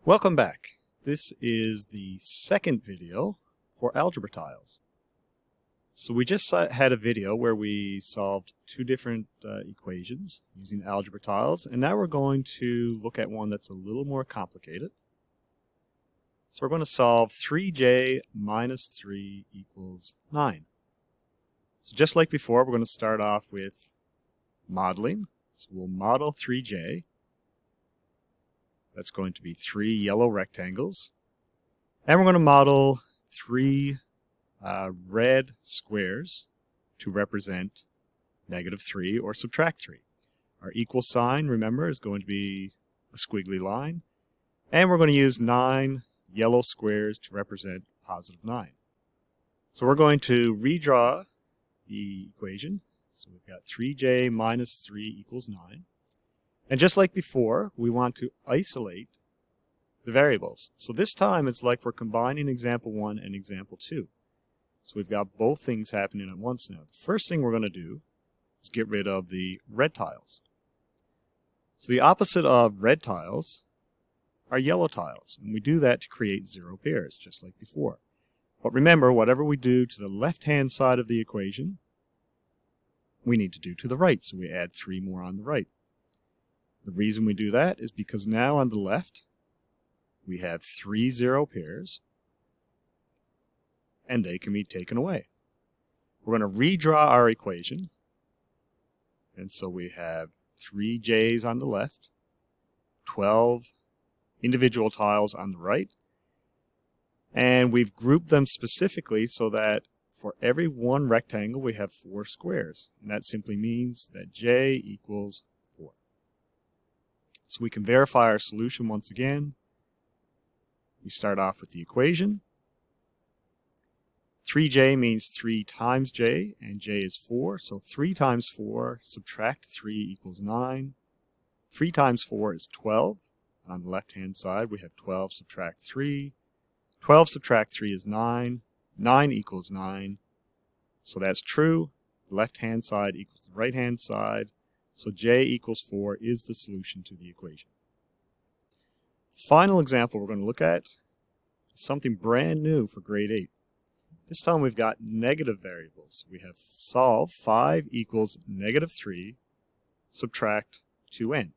Welcome back. This is the second video for algebra tiles. So we just had a video where we solved two different equations using algebra tiles, and now we're going to look at one that's a little more complicated. So we're going to solve 3j minus 3 equals 9. So just like before, we're going to start off with modeling. So we'll model 3j. That's going to be 3 yellow rectangles. And we're going to model 3 red squares to represent -3 or subtract 3. Our equal sign, remember, is going to be a squiggly line. And we're going to use 9 yellow squares to represent +9. So we're going to redraw the equation. So we've got 3j minus 3 equals 9. And just like before, we want to isolate the variables. So this time it's like we're combining example 1 and example 2. So we've got both things happening at once now. The first thing we're going to do is get rid of the red tiles. So the opposite of red tiles are yellow tiles. And we do that to create 0 pairs, just like before. But remember, whatever we do to the left-hand side of the equation, we need to do to the right. So we add 3 more on the right. The reason we do that is because now on the left, we have 3 0 pairs, and they can be taken away. We're going to redraw our equation, and so we have 3 j's on the left, 12 individual tiles on the right, and we've grouped them specifically so that for every one rectangle we have 4 squares, and that simply means that j equals 4. So we can verify our solution once again. We start off with the equation. 3j means 3 times j, and j is 4. So 3 times 4, subtract 3 equals 9. 3 times 4 is 12. And on the left-hand side, we have 12 subtract 3. 12 subtract 3 is 9. 9 equals 9. So that's true. The left-hand side equals the right-hand side. So j equals 4 is the solution to the equation. The final example we're going to look at is something brand new for grade 8. This time we've got negative variables. We have solve 5 equals -3, subtract 2n.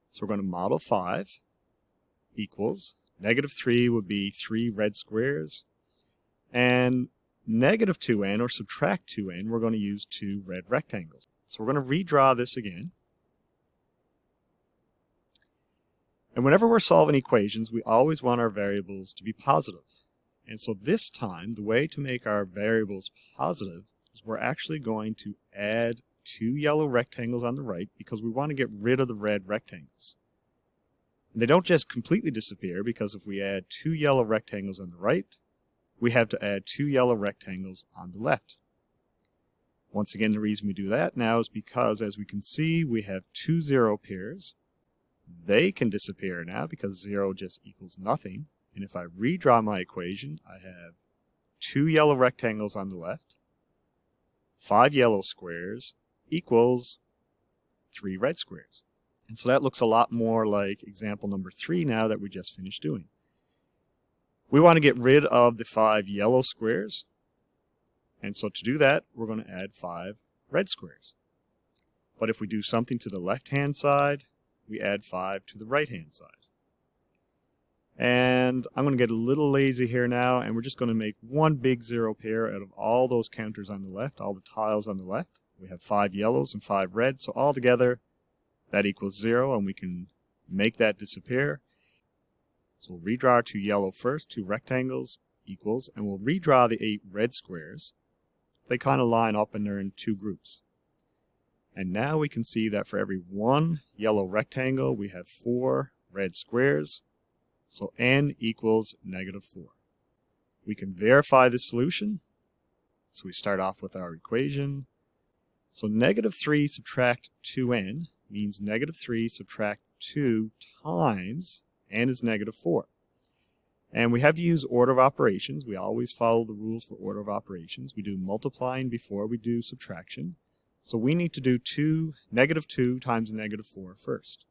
So we're going to model 5 equals -3 would be 3 red squares, and -2n or subtract 2n, we're going to use 2 red rectangles. So we're going to redraw this again. And whenever we're solving equations, we always want our variables to be positive. And so this time, the way to make our variables positive is we're actually going to add 2 yellow rectangles on the right because we want to get rid of the red rectangles. And they don't just completely disappear because if we add 2 yellow rectangles on the right, we have to add 2 yellow rectangles on the left. Once again, the reason we do that now is because, as we can see, we have 2 0 pairs. They can disappear now because 0 just equals nothing. And if I redraw my equation, I have 2 yellow rectangles on the left, 5 yellow squares equals 3 red squares. And so that looks a lot more like example number 3 now that we just finished doing. We want to get rid of the 5 yellow squares. And so to do that, we're going to add 5 red squares. But if we do something to the left-hand side, we add 5 to the right-hand side. And I'm going to get a little lazy here now, and we're just going to make one big 0 pair out of all those counters on the left, all the tiles on the left. We have 5 yellows and 5 reds, so all together that equals 0, and we can make that disappear. So we'll redraw our 2 yellow first, 2 rectangles equals, and we'll redraw the 8 red squares. They kind of line up and they're in 2 groups. And now we can see that for every 1 yellow rectangle, we have 4 red squares. So n equals -4. We can verify the solution. So we start off with our equation. So -3 subtract 2n means -3 subtract 2 times n is -4. And we have to use order of operations. We always follow the rules for order of operations. We do multiplying before we do subtraction. So we need to do -2 times -4 first.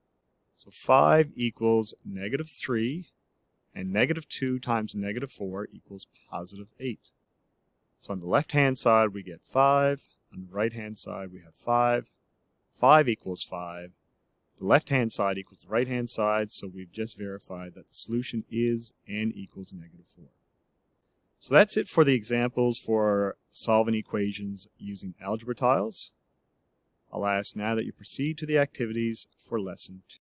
So 5 equals negative 3, and negative 2 times negative 4 equals positive 8. So on the left-hand side, we get 5. On the right-hand side, we have 5. 5 equals 5. The left-hand side equals the right-hand side, so we've just verified that the solution is n equals negative 4. So that's it for the examples for solving equations using algebra tiles. I'll ask now that you proceed to the activities for lesson 2.